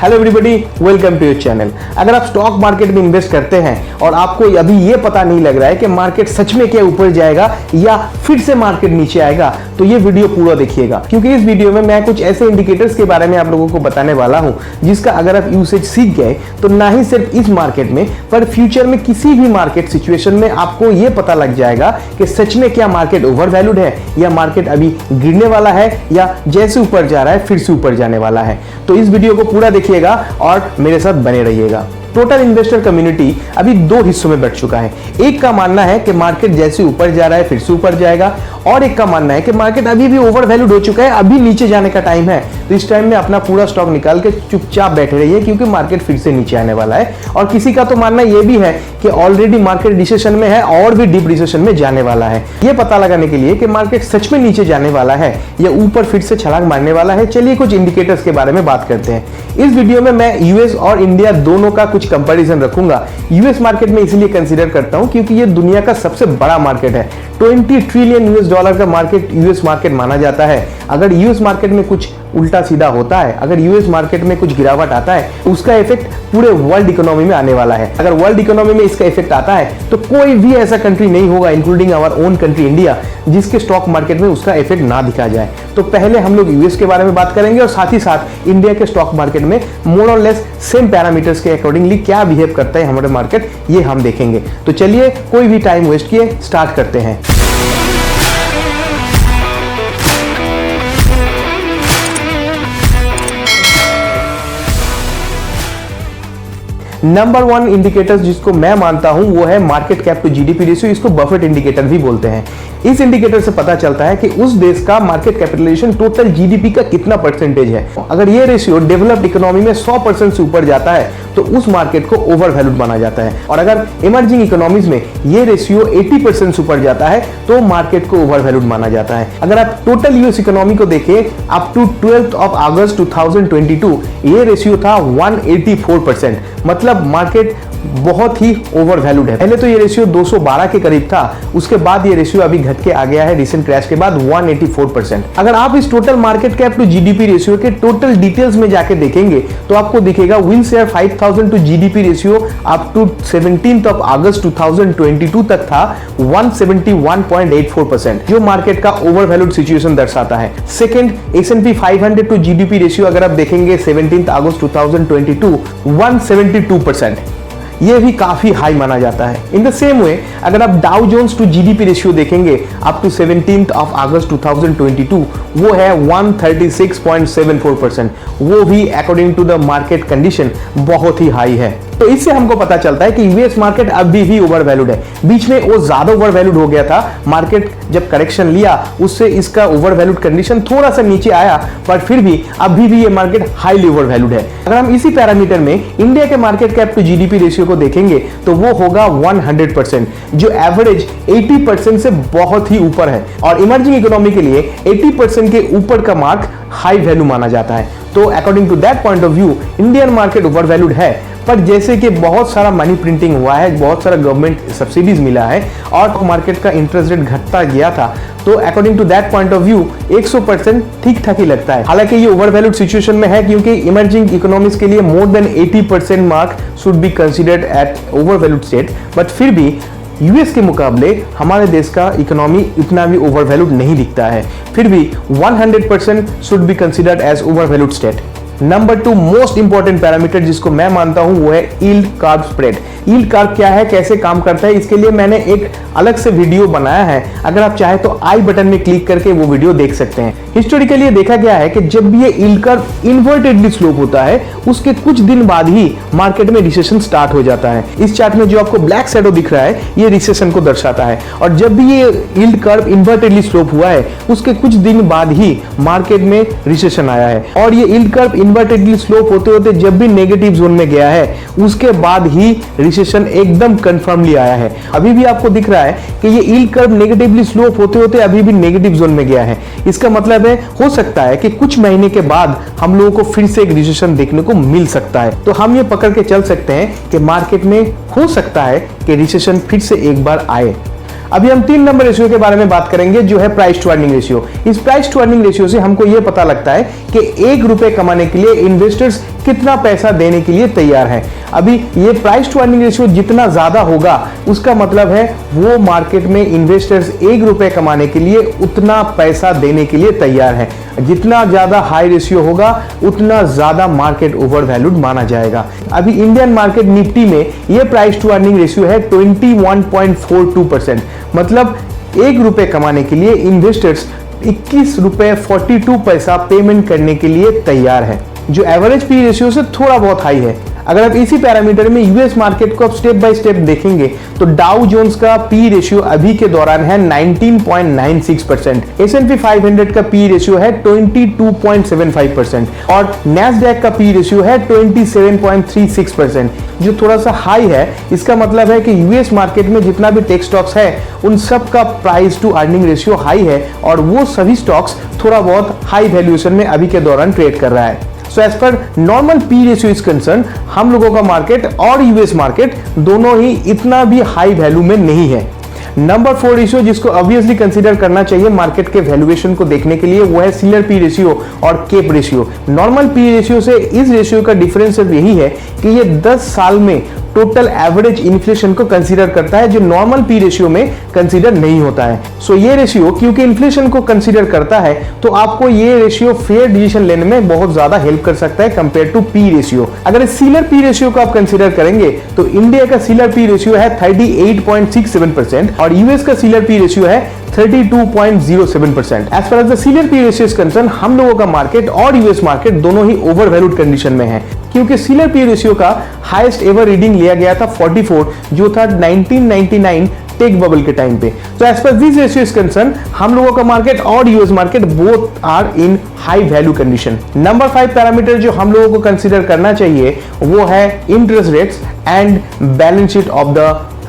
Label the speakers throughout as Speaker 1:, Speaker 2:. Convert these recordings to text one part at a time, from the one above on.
Speaker 1: Hello everybody, welcome to your channel. अगर आप stock market में इन्वेस्ट करते हैं और आपको अभी ये पता नहीं लग रहा है कि मार्केट सच में क्या ऊपर जाएगा या फिर से मार्केट नीचे आएगा, तो ये वीडियो पूरा देखिएगा, क्योंकि इस वीडियो में मैं कुछ ऐसे इंडिकेटर्स के बारे में आप लोगों को बताने वाला हूं जिसका अगर आप यूसेज सीख गए तो ना ही सिर्फ इस मार्केट में पर फ्यूचर में किसी भी मार्केट सिचुएशन में आपको ये पता लग जाएगा कि सच में क्या मार्केट ओवर वैल्यूड है या मार्केट अभी गिरने वाला है या जैसे ऊपर जा रहा है फिर से ऊपर जाने वाला है। तो इस वीडियो को पूरा देखिएगा और मेरे साथ बने रहिएगा। टोटल इन्वेस्टर कम्युनिटी अभी दो हिस्सों में बट चुका है। एक का मानना है कि मार्केट जैसे ऊपर जा रहा है फिर से ऊपर जाएगा, और एक का मानना है कि मार्केट अभी भी ओवर वैल्यूड हो चुका है, अभी नीचे जाने का टाइम है। तो इस टाइम में अपना पूरा स्टॉक निकाल के चुपचाप बैठे रहिए, क्योंकि मार्केट फिर से नीचे आने वाला है। और किसी का तो मानना यह भी है कि ऑलरेडी मार्केट रिसेशन में है और भी डीप रिसेशन में जाने वाला है। यह पता लगाने के लिए कि मार्केट सच में नीचे जाने वाला है या ऊपर फिर से छलांग मारने वाला है, चलिए कुछ इंडिकेटर्स के बारे में बात करते हैं। इस वीडियो में मैं यूएस और इंडिया दोनों का कुछ कंपैरिजन रखूंगा। यूएस मार्केट में इसलिए कंसीडर करता हूं क्योंकि ये दुनिया का सबसे बड़ा मार्केट है। 20 ट्रिलियन यूएस डॉलर का मार्केट यूएस मार्केट माना जाता है। अगर यूएस मार्केट में कुछ उल्टा सीधा होता है, अगर यूएस मार्केट में कुछ गिरावट आता है, उसका इफेक्ट पूरे वर्ल्ड इकोनॉमी में आने वाला है। अगर वर्ल्ड इकोनॉमी में इसका इफेक्ट आता है तो कोई भी ऐसा कंट्री नहीं होगा, including our own country India, जिसके स्टॉक मार्केट में उसका इफेक्ट ना दिखा जाए। तो पहले हम लोग यूएस के बारे में बात करेंगे और साथ ही साथ इंडिया के स्टॉक मार्केट में मोर और लेस सेम पैरामीटर्स के अकॉर्डिंगली क्या बिहेव करता है हमारे मार्केट, ये हम देखेंगे। तो चलिए कोई भी टाइम वेस्ट किए स्टार्ट करते हैं। नंबर 1 इंडिकेटर जिसको मैं मानता हूं वो है market cap to GDP ratio. इसको बफेट इंडिकेटर भी बोलते हैं। इस इंडिकेटर से पता चलता है कि उस देश का मार्केट कैपिटलाइजेशन टोटल जीडीपी का कितना परसेंटेज है। अगर ये रेशियो डेवलप्ड इकोनॉमी में 100% से ऊपर जाता है तो उस मार्केट को ओवर वैल्यूड माना जाता है, और अगर इमर्जिंग इकोनॉमीज में ये रेशियो 80% से ऊपर जाता है तो मार्केट को ओवर वैल्यूड माना जाता है। अगर आप टोटल यूएस इकोनॉमी को देखें अप टू 12 अगस्त 2022 ये रेशियो था 184%, मतलब मार्केट बहुत ही ओवर वैल्यूड है। पहले तो ये रेशियो 212 के करीब था, उसके बाद ये रेशियो अभी घट के आ गया है रिसेंट क्रैश के बाद 184%। अगर आप इस total market cap to GDP ratio के टोटल डिटेल्स में जाके देखेंगे तो आपको दिखेगा Wilshire 5000 to GDP ratio up to 17 अगस्त 2022 तक था 171.84%, जो मार्केट का ओवर वैल्यूड सिचुएशन दर्शाता है। सेकंड एस&पी 500 टू जीडीपी रेशियो अगर आप देखेंगे 17 अगस्त 2022 172%, ये भी काफी हाई माना जाता है। इन द सेम वे अगर आप Dow Jones to GDP ratio देखेंगे अप टू 17 अगस्त 2022 वो है 136.74%, वो भी according to the market condition बहुत ही हाई है। तो इससे हमको पता चलता है कि यूएस मार्केट अभी भी ओवर वैल्यूड है। बीच में वो ज्यादा ओवर वैल्यूड हो गया था, मार्केट जब करेक्शन लिया उससे इसका ओवर वैल्यूड कंडीशन थोड़ा सा नीचे आया, पर फिर भी अभी भी ये मार्केट हाईली ओवर वैल्यूड है। अगर हम इसी पैरामीटर में इंडिया के market cap to GDP ratio को देखेंगे तो वो होगा 100%, जो एवरेज 80% से बहुत ही ऊपर है, और इमर्जिंग इकोनॉमी के लिए 80% के ऊपर का मार्क हाई वैल्यू माना जाता है। तो according to that point of view Indian market overvalued है, पर जैसे कि बहुत सारा मनी प्रिंटिंग हुआ है, बहुत सारा गवर्नमेंट सब्सिडीज मिला है और मार्केट का इंटरेस्ट रेट घटता गया था, तो according to that point of view 100% ठीक ठाक ही लगता है। हालांकि ये ओवर वैल्यूड सिचुएशन में है क्योंकि इमर्जिंग इकोनॉमीज के लिए more than 80% mark should be considered at overvalued state, but फिर भी यूएस के मुकाबले हमारे देश का इकोनॉमी इतना भी ओवर वैल्यूड नहीं दिखता है, फिर भी 100% should be considered as overvalued state. Number 2 most important parameter जिसको मैं मानता हूं वो है yield curve spread. Yield curve क्या है, कैसे काम करता है, इसके लिए मैंने एक अलग से वीडियो बनाया है। अगर आप चाहे तो आई बटन में क्लिक करके वो वीडियो देख सकते हैं। हिस्टोरिकली देखा गया है कि जब भी ये यील्ड कर्व इन्वर्टेडली स्लोप होता है उसके कुछ दिन बाद ही मार्केट में रिसेशन स्टार्ट हो जाता है। इस चार्ट में जो आपको ब्लैक शैडो दिख रहा है ये रिसेशन को दर्शाता है, और जब भी ये यील्ड कर्व इन्वर्टेडली स्लोप हुआ है उसके कुछ दिन बाद ही मार्केट में रिसेशन आया है। और ये यील्ड कर्व इन्वर्टेडली स्लोप होते होते जब भी नेगेटिव जोन में गया है उसके बाद ही रिसेशन एकदम कंफर्मली आया है। अभी भी आपको दिख रहा है कि ये यील्ड कर्व नेगेटिवली स्लोप होते होते अभी भी नेगेटिव जोन में गया है। इसका मतलब है हो सकता है कि कुछ महीने के बाद हम लोगों को फिर से एक रिसेशन देखने को मिल सकता है। तो हम ये पकड़ के चल सकते हैं कि मार्केट में हो सकता है कि रिसेशन फिर से एक बार आए। अभी हम 3 नंबर रेशियो के बारे में बात करेंगे जो है प्राइस टू अर्निंग रेशियो। इस प्राइस टू अर्निंग रेशियो से हमको यह पता लगता है कि ₹1 कमाने के लिए इन्वेस्टर्स कितना पैसा देने के लिए तैयार है। अभी ये प्राइस टू अर्निंग रेशियो जितना ज्यादा होगा उसका मतलब है वो मार्केट में इन्वेस्टर्स 1 रुपए कमाने के लिए उतना पैसा देने के लिए तैयार है। जितना ज्यादा हाई रेशियो होगा उतना ज्यादा मार्केट ओवर वैल्यूड माना जाएगा। अभी इंडियन मार्केट निफ्टी में ये प्राइस टू अर्निंग रेशियो है 21.42%। मतलब 1 रुपए कमाने के लिए इन्वेस्टर्स 21 रुपए 42 पैसा पेमेंट करने के लिए तैयार है, जो एवरेज पी रेशियो से थोड़ा बहुत हाई है। अगर आप इसी पैरामीटर में यूएस मार्केट को आप स्टेप बाय स्टेप देखेंगे तो डाउ जोन्स का पी रेशियो अभी के दौरान है 19.96%, S&P 500 का पी रेशियो है 22.75% और नैस्डैक का पी रेशियो है 27.36%, जो थोड़ा सा हाई है। इसका मतलब है कि यूएस मार्केट में जितना भी टेक स्टॉक्स है उन सब का price to earning ratio high है और वो सभी स्टॉक्स थोड़ा बहुत हाई वैल्यूएशन में अभी के दौरान ट्रेड कर रहा है। So as per normal P ratio is concern, हम लोगों का मार्केट और यूएस मार्केट दोनों ही इतना भी हाई वैल्यू में नहीं है। नंबर 4 रेशियो जिसको ऑब्वियसली कंसीडर करना चाहिए मार्केट के वैल्यूएशन को देखने के लिए वो है सीलर पी रेशियो और CAPE ratio. Normal P ratio से इस रेशियो का डिफरेंस सिर्फ यही है कि ये 10 साल में टोटल एवरेज इन्फ्लेशन को कंसीडर करता है, जो नॉर्मल पी रेशियो में कंसीडर नहीं होता है। सो ये रेशियो क्योंकि इन्फ्लेशन को कंसीडर करता है तो आपको ये रेशियो फेयर डिसीजन लेने में बहुत ज्यादा हेल्प कर सकता है कंपेयर टू पी रेशियो। अगर इस सीलर पी रेशियो को आप कंसीडर करेंगे तो इंडिया का सीलर पी रेशियो है 38.67% और यूएस का सीलर पी रेशियो है 32.07%। As far as the Shiller P ratio is concern, हम लोगों का मार्केट और यूएस मार्केट दोनों ही ओवर वैल्यूड कंडीशन में है, क्योंकि सीलर पी रेशियो का हाईएस्ट एवर रीडिंग लिया गया था 44, जो था 1999 टेक बबल के टाइम पे। तो as per this ratio is concern, हम लोगों का मार्केट और US market both are in high value condition. Number 5 parameter जो हम लोगों को कंसीडर करना चाहिए वो है interest rates and balance sheet of the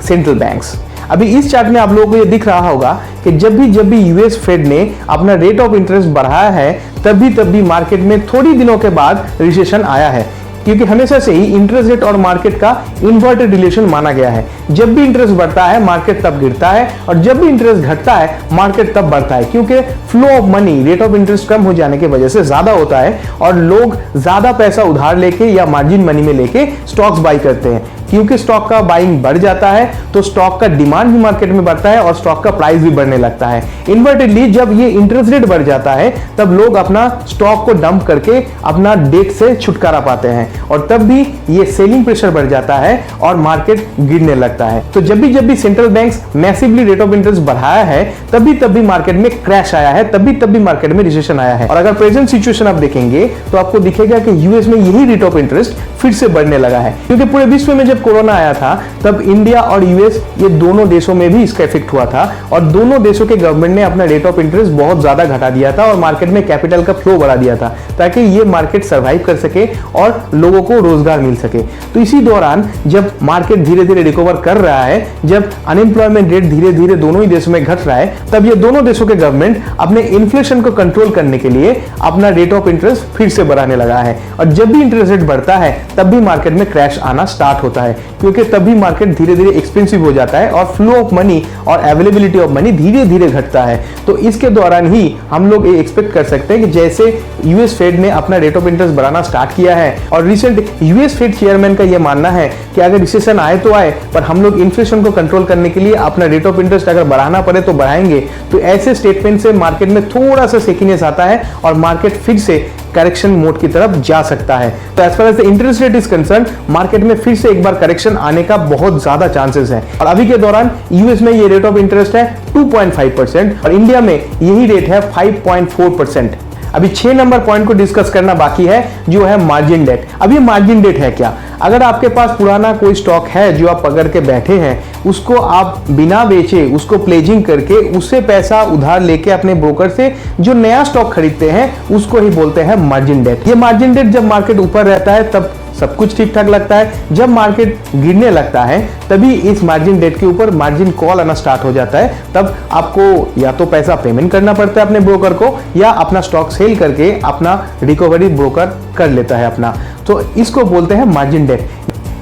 Speaker 1: central banks. अभी इस चार्ट में आप लोगों को ये दिख रहा होगा कि जब भी यूएस फेड ने अपना रेट ऑफ इंटरेस्ट बढ़ाया है तब भी मार्केट में थोड़ी दिनों के बाद रिसेशन आया है, क्योंकि हमेशा से ही इंटरेस्ट रेट और मार्केट का इन्वर्टेड रिलेशन माना गया है। जब भी इंटरेस्ट बढ़ता है मार्केट तब गिरता है और जब भी इंटरेस्ट घटता है मार्केट तब बढ़ता है, क्योंकि flow of money rate of interest कम हो जाने की वजह से ज्यादा होता है और लोग ज्यादा पैसा उधार लेके या मार्जिन मनी में लेके स्टॉक्स बाई करते हैं। क्योंकि स्टॉक का बाइंग बढ़ जाता है तो स्टॉक का डिमांड भी मार्केट में बढ़ता है और स्टॉक का प्राइस भी बढ़ने लगता है। इन्वर्टेडली जब ये इंटरेस्ट रेट बढ़ जाता है तब लोग अपना स्टॉक को डंप करके अपना डेट से छुटकारा पाते हैं और तब भी ये सेलिंग प्रेशर बढ़ जाता है और मार्केट गिरने लगता है। तो जब भी central banks massively rate of interest बढ़ाया है तब भी मार्केट में क्रैश आया है, तब भी मार्केट में रिसेशन आया है। और अगर प्रेजेंट सिचुएशन आप देखेंगे तो आपको दिखेगा कि यूएस में यही रेट ऑफ इंटरेस्ट फिर से बढ़ने लगा है, क्योंकि पूरे विश्व में जब कोरोना आया था तब इंडिया और यूएस ये दोनों देशों में भी इसका इफेक्ट हुआ था और दोनों देशों के गवर्नमेंट ने अपना रेट ऑफ इंटरेस्ट बहुत ज्यादा घटा दिया था और मार्केट में कैपिटल का फ्लो बढ़ा दिया था ताकि ये मार्केट सर्वाइव कर सके और लोगों को रोजगार मिल सके। तो इसी दौरान जब मार्केट धीरे धीरे रिकवर कर रहा है, जब अनएम्प्लॉयमेंट रेट धीरे धीरे दोनों ही देशों में घट रहा है, तब ये दोनों देशों के गवर्नमेंट अपने इन्फ्लेशन को कंट्रोल करने के लिए अपना रेट ऑफ इंटरेस्ट फिर से बढ़ाने लगा है। और जब भी इंटरेस्ट रेट बढ़ता है तब भी मार्केट में क्रैश आना स्टार्ट होता है, क्योंकि तब भी मार्केट धीरे धीरे एक्सपेंसिव हो जाता है और फ्लो ऑफ मनी और अवेलेबिलिटी ऑफ मनी धीरे धीरे घटता है। तो इसके दौरान ही हम लोग ये एक्सपेक्ट कर सकते हैं कि जैसे यूएस फेड ने अपना रेट ऑफ इंटरेस्ट बढ़ाना स्टार्ट किया है और रिसेंट यूएस फेड चेयरमैन का यह मानना है कि अगर रिसेशन आए तो आए, पर हम लोग इन्फ्लेशन को कंट्रोल करने के लिए अपना रेट ऑफ इंटरेस्ट अगर बढ़ाना पड़े तो बढ़ाएंगे। तो ऐसे स्टेटमेंट से मार्केट में थोड़ा सा सेकिनेस आता है और मार्केट फिर से करेक्शन मोड की तरफ जा सकता है। तो as far as the interest rate is concern, market में फिर से एक बार करेक्शन आने का बहुत ज्यादा चांसेस है। और अभी के दौरान यूएस में ये रेट ऑफ इंटरेस्ट है 2.5% और इंडिया में यही रेट है 5.4%। अभी 6 नंबर पॉइंट को डिस्कस करना बाकी है जो है मार्जिन डेट। अब ये मार्जिन डेट है क्या? अगर आपके पास पुराना कोई स्टॉक है जो आप पकड़ के बैठे हैं, उसको आप बिना बेचे उसको प्लेजिंग करके उससे पैसा उधार लेके अपने ब्रोकर से जो नया स्टॉक खरीदते हैं उसको ही बोलते हैं मार्जिन डेट। ये मार्जिन डेट जब मार्केट ऊपर रहता है तब सब कुछ ठीक ठाक लगता है, जब मार्केट गिरने लगता है तभी इस मार्जिन डेट के ऊपर मार्जिन कॉल आना स्टार्ट हो जाता है। तब आपको या तो पैसा पेमेंट करना पड़ता है अपने ब्रोकर को या अपना स्टॉक सेल करके अपना रिकवरी ब्रोकर कर लेता है अपना। तो इसको बोलते हैं मार्जिन डेट।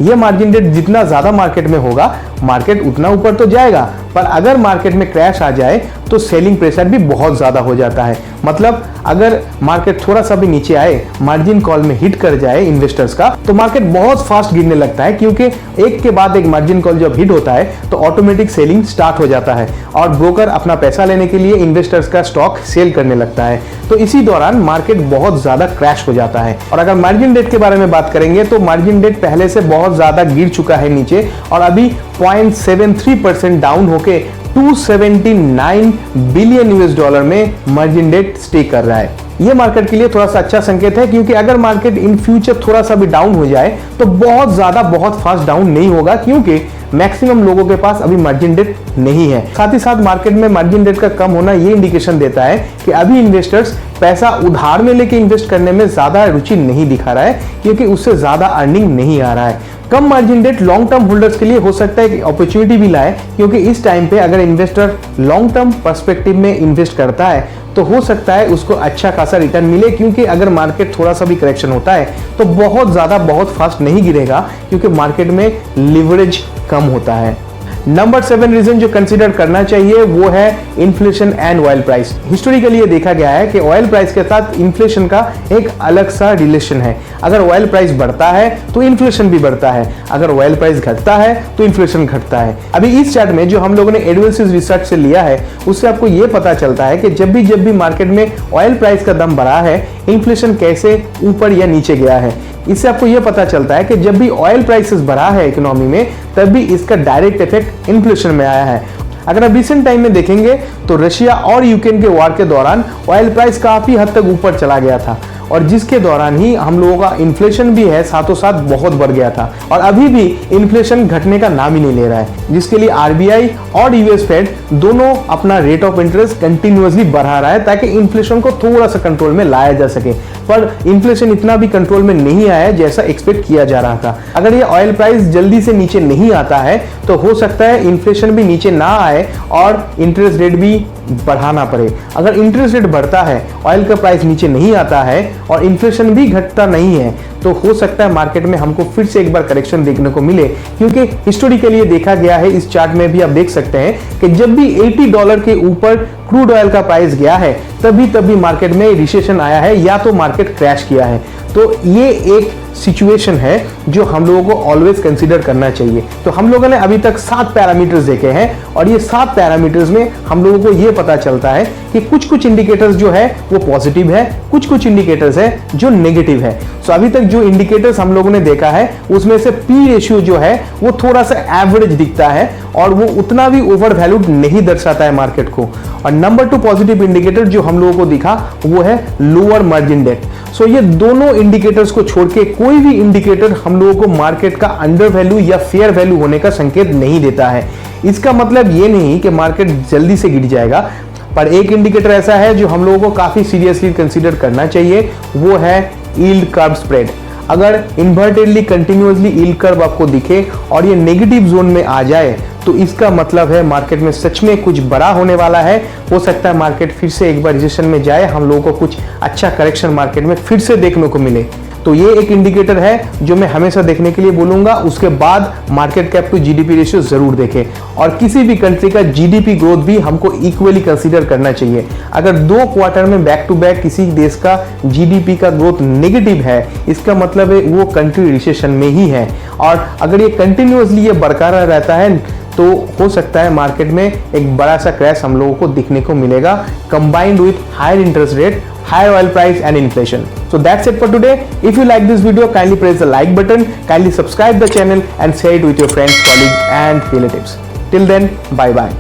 Speaker 1: ये मार्जिन डेट जितना ज्यादा मार्केट में होगा मार्केट उतना ऊपर तो जाएगा, पर अगर मार्केट में क्रैश आ जाए तो सेलिंग प्रेशर भी बहुत ज़्यादा हो जाता है। मतलब अगर मार्केट थोड़ा सा भी नीचे आए, मार्जिन कॉल में हिट कर जाए इन्वेस्टर्स का, तो मार्केट बहुत फास्ट गिरने लगता है, क्योंकि एक के बाद एक मार्जिन कॉल जब हिट होता है तो ऑटोमेटिक सेलिंग स्टार्ट हो जाता है और ब्रोकर अपना पैसा लेने के लिए इन्वेस्टर्स का स्टॉक सेल करने लगता है। तो इसी दौरान मार्केट बहुत ज़्यादा क्रैश हो जाता है। और अगर मार्जिन डेट के बारे में बात करेंगे तो मार्जिन डेट पहले से बहुत ज़्यादा गिर चुका है नीचे और अभी 0.73% डाउन होके 279 बिलियन यूएस डॉलर में मार्जिन डेट स्टे कर रहा है। ये मार्केट के लिए थोड़ा सा अच्छा संकेत है, क्योंकि अगर मार्केट इन फ्यूचर थोड़ा सा भी डाउन हो जाए तो बहुत फास्ट डाउन नहीं होगा, क्योंकि मैक्सिमम लोगों के पास अभी मार्जिन डेट नहीं है। साथ ही साथ मार्केट में मार्जिन डेट का कम होना ये इंडिकेशन देता है कि अभी इन्वेस्टर्स पैसा उधार में लेके इन्वेस्ट करने में ज्यादा रुचि नहीं दिखा रहा है, क्योंकि उससे ज्यादा अर्निंग नहीं आ रहा है। कम margin debt long term holders के लिए हो सकता है कि अपॉर्चुनिटी भी लाए, क्योंकि इस टाइम पे अगर इन्वेस्टर लॉन्ग टर्म पर्सपेक्टिव में इन्वेस्ट करता है तो हो सकता है उसको अच्छा खासा रिटर्न मिले, क्योंकि अगर मार्केट थोड़ा सा भी करेक्शन होता है तो बहुत फास्ट नहीं गिरेगा, क्योंकि मार्केट में लिवरेज कम होता है। नंबर 7 रीजन जो कंसीडर करना चाहिए वो है inflation and oil price. Historically ये देखा गया है कि ऑयल प्राइस के साथ इन्फ्लेशन का एक अलग सा रिलेशन है। अगर ऑयल प्राइस बढ़ता है तो इन्फ्लेशन भी बढ़ता है, अगर ऑयल प्राइस घटता है तो इन्फ्लेशन घटता है। अभी इस चार्ट में जो हम लोगों ने एडवांसिस रिसर्च से लिया है उससे आपको ये पता चलता है कि जब भी मार्केट में ऑयल प्राइस का दम बढ़ा है, इन्फ्लेशन कैसे ऊपर या नीचे गया है। इससे आपको यह पता चलता है कि जब भी ऑयल प्राइसेस बढ़ा है इकोनॉमी में, तब भी इसका डायरेक्ट इफेक्ट इन्फ्लेशन में आया है। अगर आप रिसेंट टाइम में देखेंगे तो रशिया और यूक्रेन के वार के दौरान ऑयल प्राइस काफी हद तक ऊपर चला गया था, और जिसके दौरान ही हम लोगों का इन्फ्लेशन भी है साथों साथ बहुत बढ़ गया था, और अभी भी इन्फ्लेशन घटने का नाम ही नहीं ले रहा है, जिसके लिए आरबीआई और यूएस फेड दोनों अपना रेट ऑफ इंटरेस्ट कंटिन्यूअसली बढ़ा रहा है ताकि इन्फ्लेशन को थोड़ा सा कंट्रोल में लाया जा सके। पर इन्फ्लेशन इतना भी कंट्रोल में नहीं आया है जैसा एक्सपेक्ट किया जा रहा था। अगर ये ऑयल प्राइस जल्दी से नीचे नहीं आता है तो हो सकता है इन्फ्लेशन भी नीचे ना आए और इंटरेस्ट रेट भी बढ़ाना पड़े। अगर इंटरेस्ट रेट बढ़ता है, ऑयल का प्राइस नीचे नहीं आता है और इन्फ्लेशन भी घटता नहीं है, तो हो सकता है मार्केट में हमको फिर से एक बार करेक्शन देखने को मिले, क्योंकि हिस्टोरिकली ये देखा गया है। इस चार्ट में भी आप देख सकते हैं कि जब भी $80 के ऊपर क्रूड ऑयल का प्राइस गया है तभी मार्केट में रिसेशन आया है या तो मार्केट क्रैश किया है। तो ये एक सिचुएशन है जो हम लोगों को ऑलवेज कंसीडर करना चाहिए। तो हम लोगों ने अभी तक 7 पैरामीटर्स देखे हैं, और ये 7 पैरामीटर्स में हम लोगों को ये पता चलता है कि कुछ इंडिकेटर्स जो है वो पॉजिटिव है, कुछ इंडिकेटर्स है जो नेगेटिव है। सो अभी तक जो इंडिकेटर्स हम लोगों ने देखा है उसमें से पी रेशियो जो है वो थोड़ा सा एवरेज दिखता है और वो उतना भी ओवर वैल्यूड नहीं दर्शाता है मार्केट को। और नंबर 2 पॉजिटिव इंडिकेटर जो हम लोगों को दिखा वो है लोअर मार्जिन डेट। सो ये दोनों इंडिकेटर्स को छोड़ के कोई भी इंडिकेटर हम लोगों को मार्केट का अंडर वैल्यू या फेयर वैल्यू होने का संकेत नहीं देता है। इसका मतलब ये नहीं कि मार्केट जल्दी से गिर जाएगा, पर एक इंडिकेटर ऐसा है जो हम लोगों को काफी सीरियसली कंसीडर करना चाहिए, वो है यील्ड कर्व स्प्रेड। अगर इन्वर्टेडली कंटिन्यूअसली यील्ड कर्व आपको दिखे और ये नेगेटिव जोन में आ जाए तो इसका मतलब है मार्केट में सच में कुछ बड़ा होने वाला है। हो सकता है मार्केट फिर से एक बार रिसेशन में जाए, हम लोगों को कुछ अच्छा करेक्शन मार्केट में फिर से देखने को मिले। तो ये एक इंडिकेटर है जो मैं हमेशा देखने के लिए बोलूंगा। उसके बाद market cap to GDP ratio जरूर देखें, और किसी भी कंट्री का जीडीपी ग्रोथ भी हमको इक्वली कंसीडर करना चाहिए। अगर 2 क्वार्टर में बैक टू बैक किसी देश का जीडीपी का ग्रोथ नेगेटिव है, इसका मतलब है वो कंट्री रिसेशन में ही है। और अगर ये कंटिन्यूअसली ये बरकरार रहता है तो हो सकता है मार्केट में एक बड़ा सा क्रैश हम लोगों को दिखने को मिलेगा, combined with higher interest rate, higher oil price and inflation. So that's it for today. If you like this video, kindly press the like button, kindly subscribe the channel and share it with your friends, colleagues and relatives. Till then, bye bye.